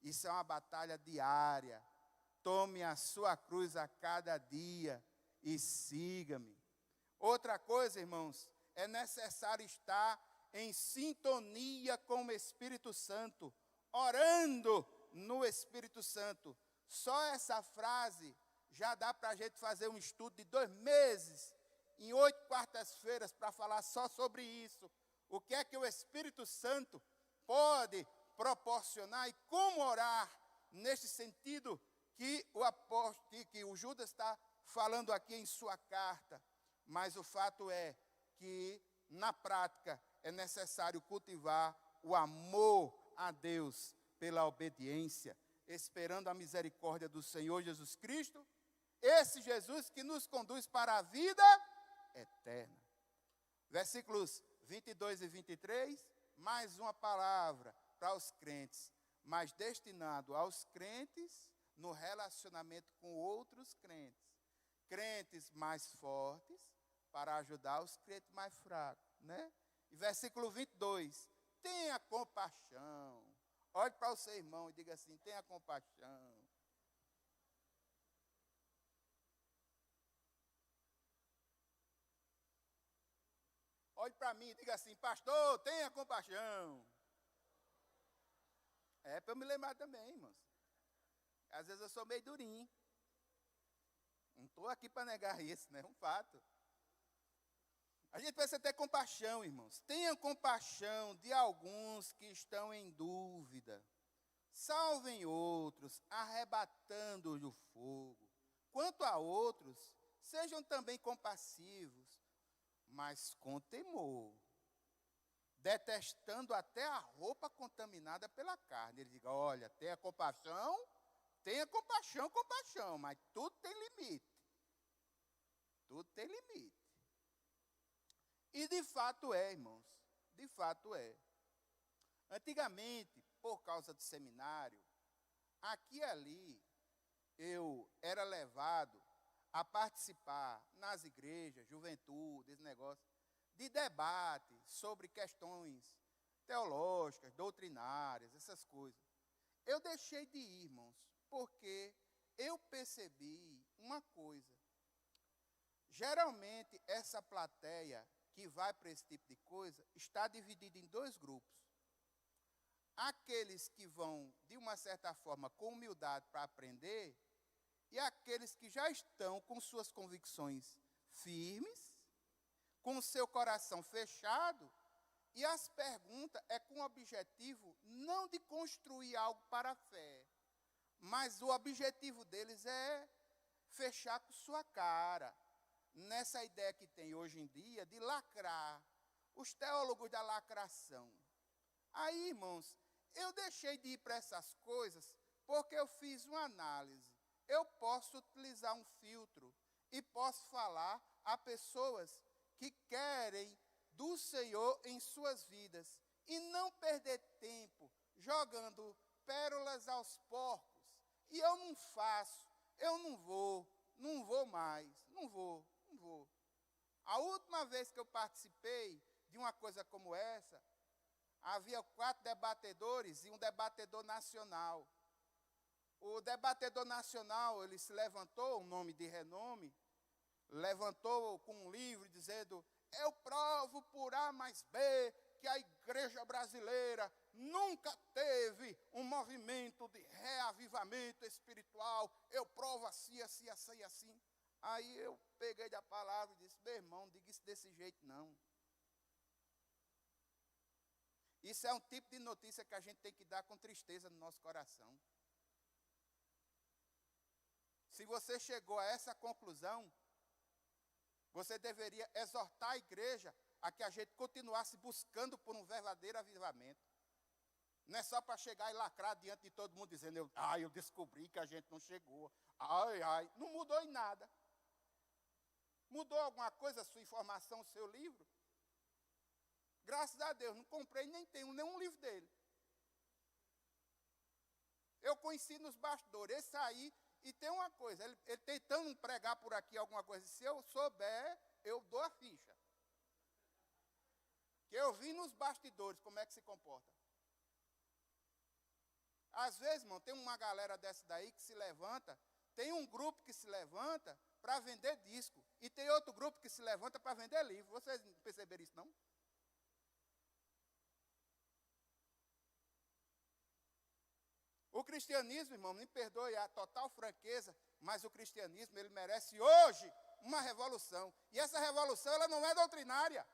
Isso é uma batalha diária. Tome a sua cruz a cada dia e siga-me. Outra coisa, irmãos, é necessário estar em sintonia com o Espírito Santo, orando no Espírito Santo. Só essa frase já dá para a gente fazer um estudo de 2 meses, em 8 quartas-feiras, para falar só sobre isso. O que é que o Espírito Santo pode proporcionar e como orar neste sentido que o apóstolo, que o Judas está falando aqui em sua carta. Mas o fato é que, na prática, é necessário cultivar o amor a Deus pela obediência, esperando a misericórdia do Senhor Jesus Cristo, esse Jesus que nos conduz para a vida eterna. Versículos 22 e 23, mais uma palavra para os crentes, mas destinado aos crentes no relacionamento com outros crentes. Crentes mais fortes para ajudar os crentes mais fracos, né? E versículo 22, tenha compaixão. Olhe para o seu irmão e diga assim, tenha compaixão. Olhe para mim e diga assim, pastor, tenha compaixão. É para eu me lembrar também, irmãos. Às vezes eu sou meio durinho. Não estou aqui para negar isso, né? É um fato. A gente precisa ter compaixão, irmãos. Tenha compaixão de alguns que estão em dúvida. Salvem outros, arrebatando-os do fogo. Quanto a outros, sejam também compassivos, mas com temor, detestando até a roupa contaminada pela carne. Ele diga, olha, tenha compaixão, tenha compaixão, compaixão, mas tudo tem limite. Tudo tem limite. E de fato é, irmãos, de fato é. Antigamente, por causa do seminário, aqui e ali, eu era levado a participar nas igrejas, juventude, esse negócio, de debate sobre questões teológicas, doutrinárias, essas coisas. Eu deixei de ir, irmãos, porque eu percebi uma coisa. Geralmente, essa plateia que vai para esse tipo de coisa está dividida em dois grupos. Aqueles que vão, de uma certa forma, com humildade para aprender, e aqueles que já estão com suas convicções firmes, com o seu coração fechado, e as perguntas é com o objetivo não de construir algo para a fé, mas o objetivo deles é fechar com sua cara, nessa ideia que tem hoje em dia de lacrar, os teólogos da lacração. Aí, irmãos, eu deixei de ir para essas coisas porque eu fiz uma análise. Eu posso utilizar um filtro e posso falar a pessoas que querem do Senhor em suas vidas e não perder tempo jogando pérolas aos porcos. E eu não faço, eu não vou mais, não vou. A última vez que eu participei de uma coisa como essa, havia 4 debatedores e um debatedor nacional. O debatedor nacional, ele se levantou, um nome de renome, levantou com um livro dizendo: eu provo por A mais B que a igreja brasileira nunca teve um movimento de reavivamento espiritual, eu provo assim, assim, assim, assim. Aí eu peguei da palavra e disse: meu irmão, diga isso desse jeito não. Isso é um tipo de notícia que a gente tem que dar com tristeza no nosso coração. Se você chegou a essa conclusão, você deveria exortar a igreja a que a gente continuasse buscando por um verdadeiro avivamento. Não é só para chegar e lacrar diante de todo mundo dizendo: eu descobri que a gente não chegou. Não mudou em nada. Mudou alguma coisa a sua informação, o seu livro? Graças a Deus, não comprei nem tenho nenhum livro dele. Eu conheci nos bastidores, esse aí, e tem uma coisa, ele tentando pregar por aqui alguma coisa, se eu souber, eu dou a ficha. Que eu vi nos bastidores como é que se comporta. Às vezes, irmão, tem uma galera dessa daí que se levanta, tem um grupo que se levanta para vender disco, e tem outro grupo que se levanta para vender livro. Vocês perceberam isso, não? O cristianismo, irmão, me perdoe a total franqueza, mas o cristianismo, ele merece hoje uma revolução. E essa revolução, ela não é doutrinária.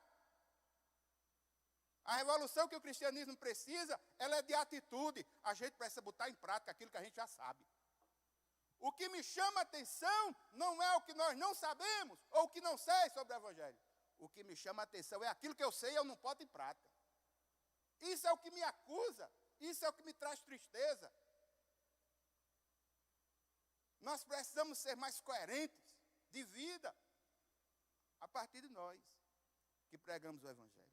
A revolução que o cristianismo precisa, ela é de atitude. A gente precisa botar em prática aquilo que a gente já sabe. O que me chama a atenção não é o que nós não sabemos ou o que não sei sobre o Evangelho. O que me chama a atenção é aquilo que eu sei e eu não boto em prática. Isso é o que me acusa. Isso é o que me traz tristeza. Nós precisamos ser mais coerentes de vida a partir de nós que pregamos o Evangelho.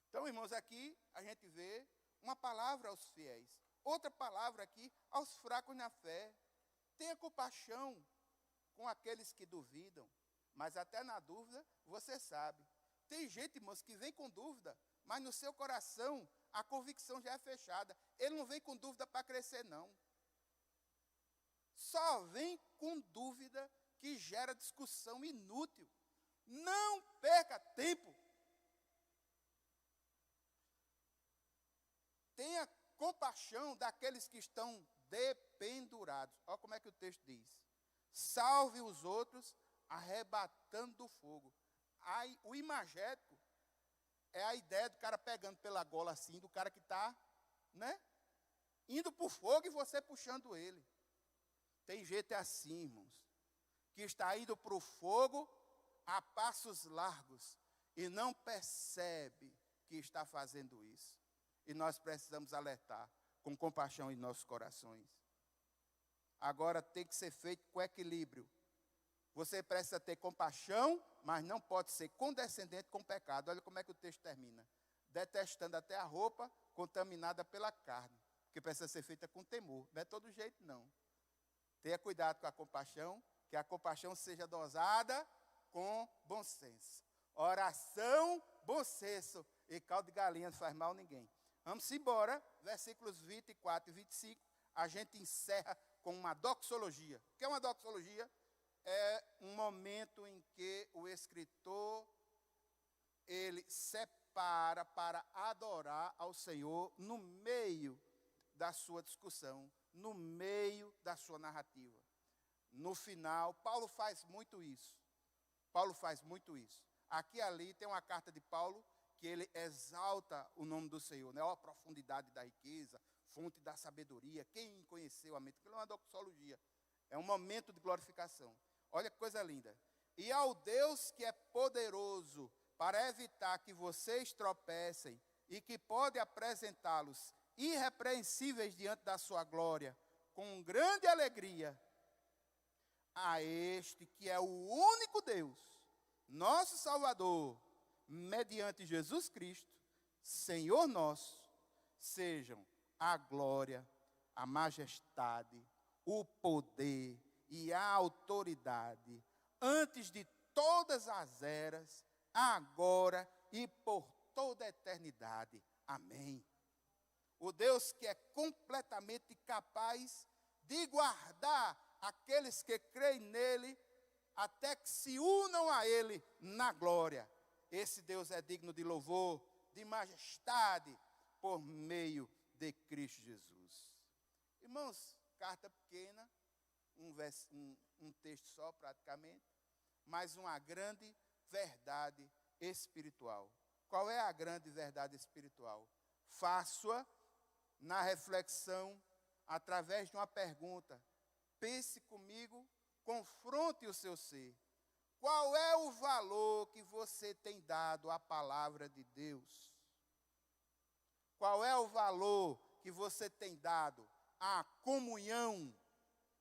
Então, irmãos, aqui a gente vê uma palavra aos fiéis. Outra palavra aqui aos fracos na fé. Tenha compaixão com aqueles que duvidam. Mas até na dúvida, você sabe. Tem gente, irmãos, que vem com dúvida, mas no seu coração a convicção já é fechada. Ele não vem com dúvida para crescer, não. Só vem com dúvida que gera discussão inútil. Não perca tempo. Tenha compaixão daqueles que estão dependurados. Olha como é que o texto diz. Salve os outros, arrebatando do fogo. Aí, o imagético é a ideia do cara pegando pela gola assim, do cara que está, indo para o fogo e você puxando ele. Tem gente assim, irmãos, que está indo para o fogo a passos largos e não percebe que está fazendo isso. E nós precisamos alertar com compaixão em nossos corações. Agora tem que ser feito com equilíbrio. Você precisa ter compaixão, mas não pode ser condescendente com o pecado. Olha como é que o texto termina. Detestando até a roupa contaminada pela carne, que precisa ser feita com temor. Não é todo jeito, não. Tenha cuidado com a compaixão, que a compaixão seja dosada com bom senso. Oração, bom senso, e caldo de galinha não faz mal a ninguém. Vamos embora, versículos 24 e 25, a gente encerra com uma doxologia. O que é uma doxologia? É um momento em que o escritor, ele separa para adorar ao Senhor no meio da sua discussão, no meio da sua narrativa. No final, Paulo faz muito isso. Aqui e ali tem uma carta de Paulo que ele exalta o nome do Senhor, né? Ó, a profundidade da riqueza, fonte da sabedoria, quem conheceu a mente. Aquilo é uma doxologia, é um momento de glorificação. Olha que coisa linda. E ao Deus que é poderoso para evitar que vocês tropecem e que pode apresentá-los irrepreensíveis diante da sua glória, com grande alegria, a este que é o único Deus, nosso Salvador, mediante Jesus Cristo, Senhor nosso, sejam a glória, a majestade, o poder e a autoridade, antes de todas as eras, agora e por toda a eternidade. Amém. O Deus que é completamente capaz de guardar aqueles que creem nele, até que se unam a ele na glória. Esse Deus é digno de louvor, de majestade, por meio de Cristo Jesus. Irmãos, carta pequena, um texto só praticamente, mas uma grande verdade espiritual. Qual é a grande verdade espiritual? Faço-a na reflexão, através de uma pergunta. Pense comigo, confronte o seu ser. Qual é o valor que você tem dado à palavra de Deus? Qual é o valor que você tem dado à comunhão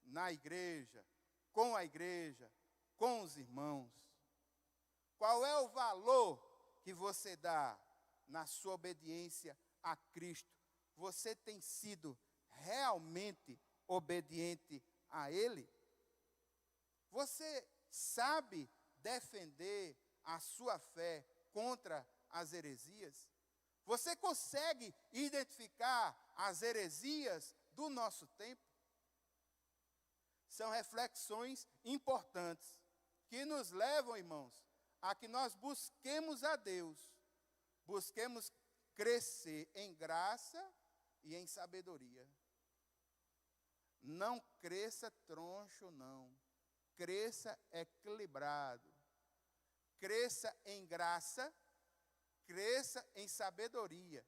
na igreja, com a igreja, com os irmãos? Qual é o valor que você dá na sua obediência a Cristo? Você tem sido realmente obediente a Ele? Você sabe defender a sua fé contra as heresias? Você consegue identificar as heresias do nosso tempo? São reflexões importantes que nos levam, irmãos, a que nós busquemos a Deus, busquemos crescer em graça e em sabedoria. Não cresça troncho, não. Cresça equilibrado. Cresça em graça, cresça em sabedoria.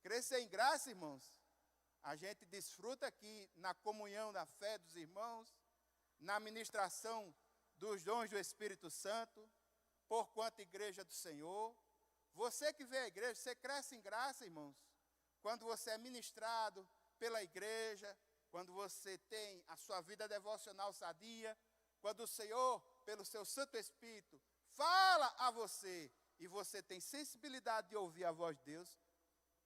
Cresça em graça, irmãos. A gente desfruta aqui na comunhão da fé dos irmãos, na ministração dos dons do Espírito Santo, porquanto igreja do Senhor. Você que vê a igreja, você cresce em graça, irmãos. Quando você é ministrado pela igreja, quando você tem a sua vida devocional sadia, quando o Senhor, pelo seu Santo Espírito, fala a você, e você tem sensibilidade de ouvir a voz de Deus.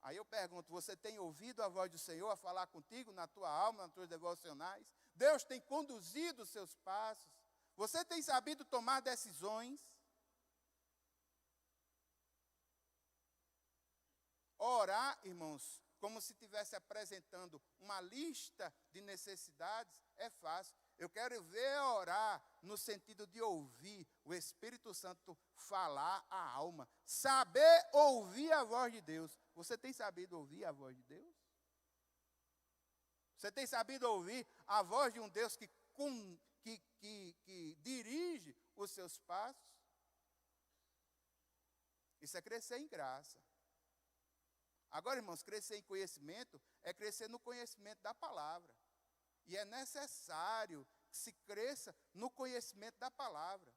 Aí eu pergunto, você tem ouvido a voz do Senhor a falar contigo na tua alma, nas tuas devocionais? Deus tem conduzido os seus passos? Você tem sabido tomar decisões? Orar, irmãos, como se estivesse apresentando uma lista de necessidades, é fácil. Eu quero ver orar no sentido de ouvir o Espírito Santo falar a alma. Saber ouvir a voz de Deus. Você tem sabido ouvir a voz de Deus? Você tem sabido ouvir a voz de um Deus que dirige os seus passos? Isso é crescer em graça. Agora, irmãos, crescer em conhecimento é crescer no conhecimento da palavra. E é necessário que se cresça no conhecimento da palavra.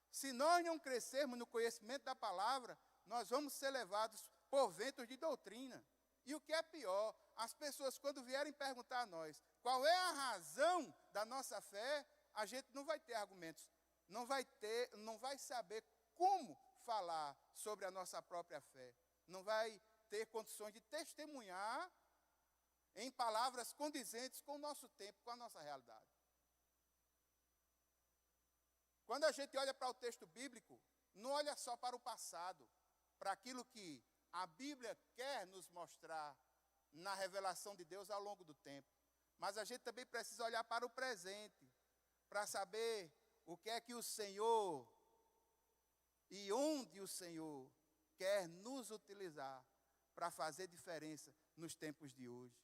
Se nós não crescermos no conhecimento da palavra, nós vamos ser levados por ventos de doutrina. E o que é pior, as pessoas quando vierem perguntar a nós, qual é a razão da nossa fé, a gente não vai ter argumentos, não vai saber como falar sobre a nossa própria fé, não vai ter condições de testemunhar em palavras condizentes com o nosso tempo, com a nossa realidade. Quando a gente olha para o texto bíblico, não olha só para o passado, para aquilo que a Bíblia quer nos mostrar na revelação de Deus ao longo do tempo. Mas a gente também precisa olhar para o presente, para saber o que é que o Senhor e onde o Senhor quer nos utilizar para fazer diferença nos tempos de hoje.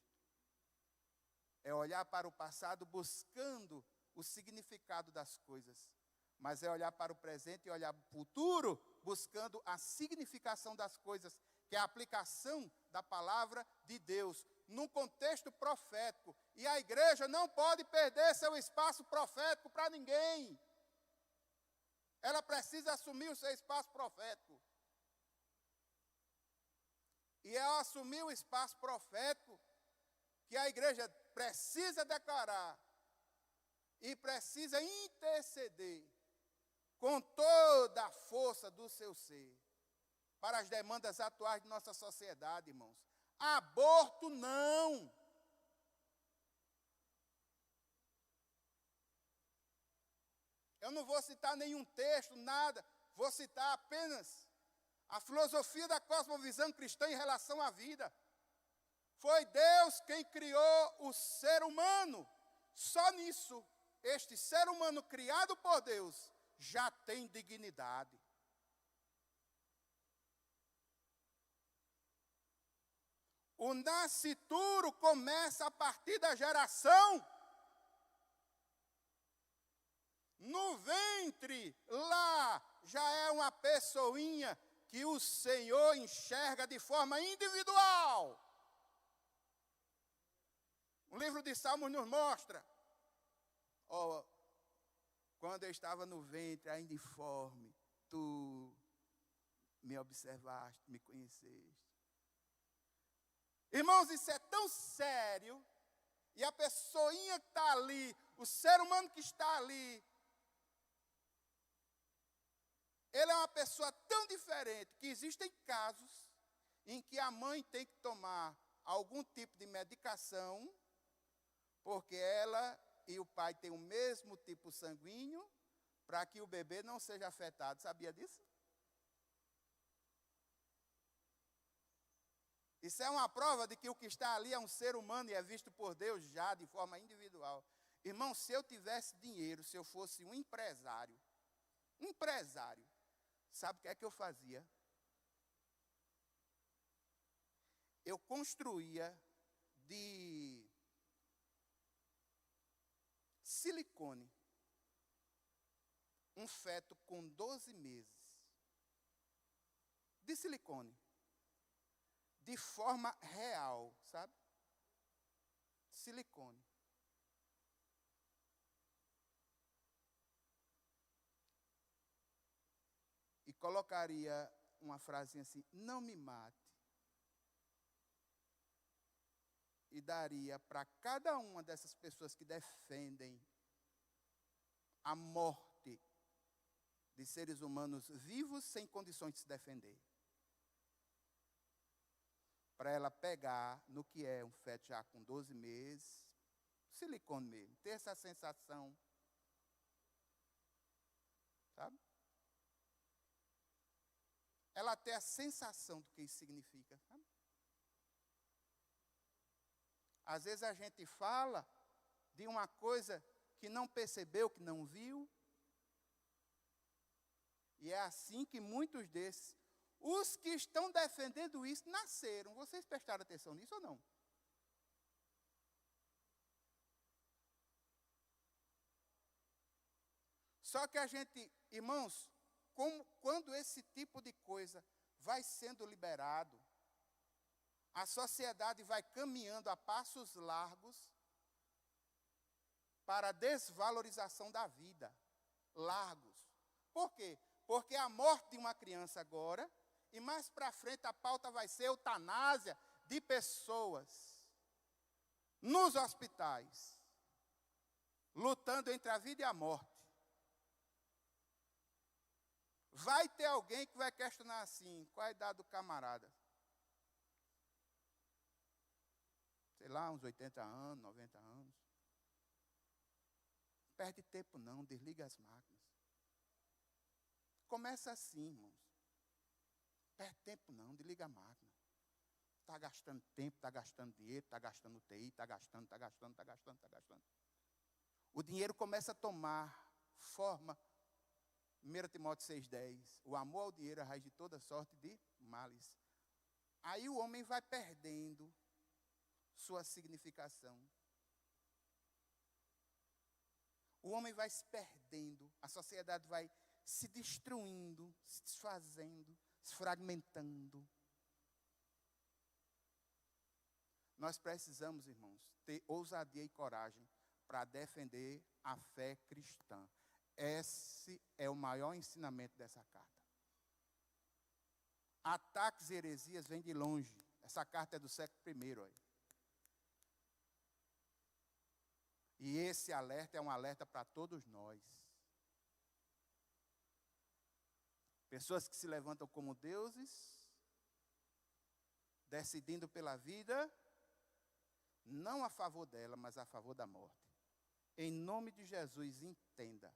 É olhar para o passado buscando o significado das coisas, mas é olhar para o presente e olhar para o futuro buscando a significação das coisas, que é a aplicação da palavra de Deus num contexto profético. E a igreja não pode perder seu espaço profético para ninguém. Ela precisa assumir o seu espaço profético. E ao assumir o espaço profético, que a igreja precisa declarar e precisa interceder com toda a força do seu ser para as demandas atuais de nossa sociedade, irmãos. Aborto não. Eu não vou citar nenhum texto, nada. Vou citar apenas a filosofia da cosmovisão cristã em relação à vida. Foi Deus quem criou o ser humano. Só nisso, este ser humano criado por Deus já tem dignidade. O nascituro começa a partir da geração. No ventre, lá, já é uma pessoinha que o Senhor enxerga de forma individual. O livro de Salmos nos mostra. Quando eu estava no ventre, ainda informe, tu me observaste, me conheceste. Irmãos, isso é tão sério. E a pessoinha que está ali, o ser humano que está ali, ele é uma pessoa tão diferente que existem casos em que a mãe tem que tomar algum tipo de medicação, porque ela e o pai têm o mesmo tipo sanguíneo, para que o bebê não seja afetado. Sabia disso? Isso é uma prova de que o que está ali é um ser humano e é visto por Deus já de forma individual. Irmão, se eu tivesse dinheiro, se eu fosse um empresário, sabe o que é que eu fazia? Eu construía de silicone um feto com 12 meses. De silicone. De forma real, sabe? Silicone. E colocaria uma frasinha assim, não me mate. E daria para cada uma dessas pessoas que defendem a morte de seres humanos vivos sem condições de se defender. Para ela pegar no que é um feto já com 12 meses, silicone mesmo, ter essa sensação, sabe? Ela ter a sensação do que isso significa, sabe? Às vezes a gente fala de uma coisa que não percebeu, que não viu, e é assim que muitos desses, os que estão defendendo isso, nasceram. Vocês prestaram atenção nisso ou não? Só que a gente, irmãos, quando esse tipo de coisa vai sendo liberado, a sociedade vai caminhando a passos largos para a desvalorização da vida. Largos. Por quê? Porque a morte de uma criança agora, e mais para frente a pauta vai ser eutanásia de pessoas nos hospitais, lutando entre a vida e a morte. Vai ter alguém que vai questionar assim, qual é a idade do camarada? Sei lá, uns 80 anos, 90 anos. Não perde tempo não, desliga as máquinas. Começa assim, irmãos. Perde tempo não, desliga a máquina. Está gastando tempo, está gastando dinheiro, está gastando UTI, está gastando. O dinheiro começa a tomar forma. 1 Timóteo 6,10. O amor ao dinheiro é a raiz de toda sorte de males. Aí o homem vai perdendo sua significação. O homem vai se perdendo. A sociedade vai se destruindo, se desfazendo, se fragmentando. Nós precisamos, irmãos, ter ousadia e coragem para defender a fé cristã. Esse é o maior ensinamento dessa carta. Ataques e heresias vêm de longe. Essa carta é do século I. Aí. E esse alerta é um alerta para todos nós. Pessoas que se levantam como deuses, decidindo pela vida, não a favor dela, mas a favor da morte. Em nome de Jesus, entenda.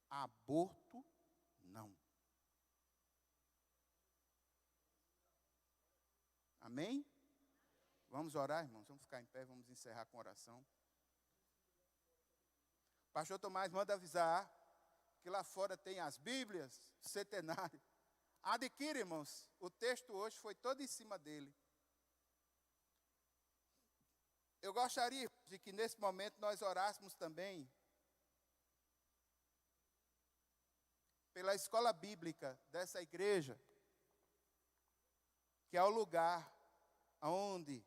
Aborto, não. Amém? Vamos orar, irmãos? Vamos ficar em pé, vamos encerrar com oração. Pastor Tomás manda avisar que lá fora tem as Bíblias, centenário. Adquira, irmãos. O texto hoje foi todo em cima dele. Eu gostaria de que nesse momento nós orássemos também pela escola bíblica dessa igreja, que é o lugar onde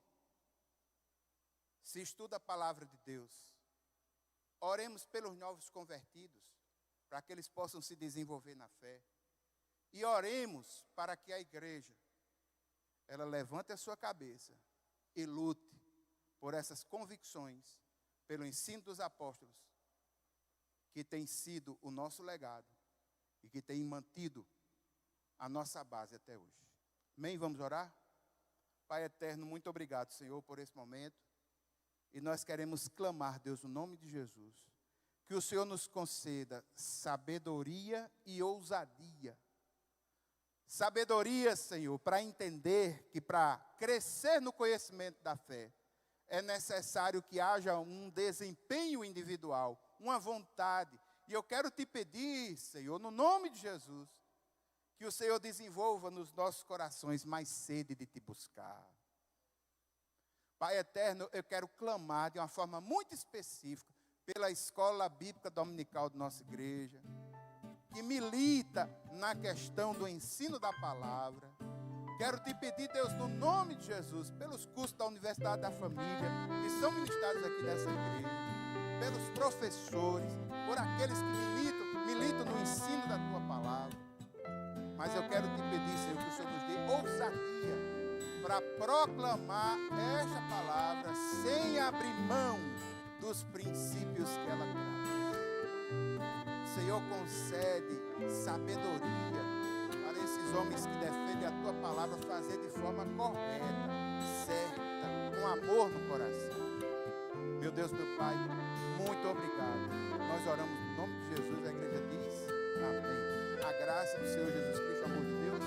se estuda a palavra de Deus. Oremos pelos novos convertidos, para que eles possam se desenvolver na fé. E oremos para que a igreja, ela levante a sua cabeça e lute por essas convicções, pelo ensino dos apóstolos, que tem sido o nosso legado e que tem mantido a nossa base até hoje. Amém? Vamos orar? Pai eterno, muito obrigado, Senhor, por esse momento. E nós queremos clamar, Deus, no nome de Jesus, que o Senhor nos conceda sabedoria e ousadia. Sabedoria, Senhor, para entender que para crescer no conhecimento da fé, é necessário que haja um desempenho individual, uma vontade. E eu quero te pedir, Senhor, no nome de Jesus, que o Senhor desenvolva nos nossos corações mais sede de te buscar. Pai eterno, eu quero clamar de uma forma muito específica pela escola bíblica dominical da nossa igreja, que milita na questão do ensino da palavra. Quero te pedir, Deus, no nome de Jesus, pelos cursos da Universidade da Família, que são ministrados aqui nessa igreja, pelos professores, por aqueles que militam no ensino da tua palavra. Mas eu quero te pedir, Senhor, que o Senhor nos dê ousadia para proclamar esta palavra sem abrir mão dos princípios que ela traz. Senhor, concede sabedoria para esses homens que defendem a tua palavra fazer de forma correta, certa, com amor no coração. Meu Deus, meu Pai, muito obrigado. Nós oramos no nome de Jesus, a igreja diz amém. A graça do Senhor Jesus Cristo, o amor de Deus,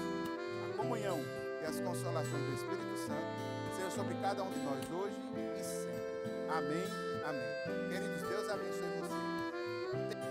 a comunhão e as consolações do Espírito Santo sejam sobre cada um de nós hoje e sempre. Amém, amém. Queridos, Deus abençoe você.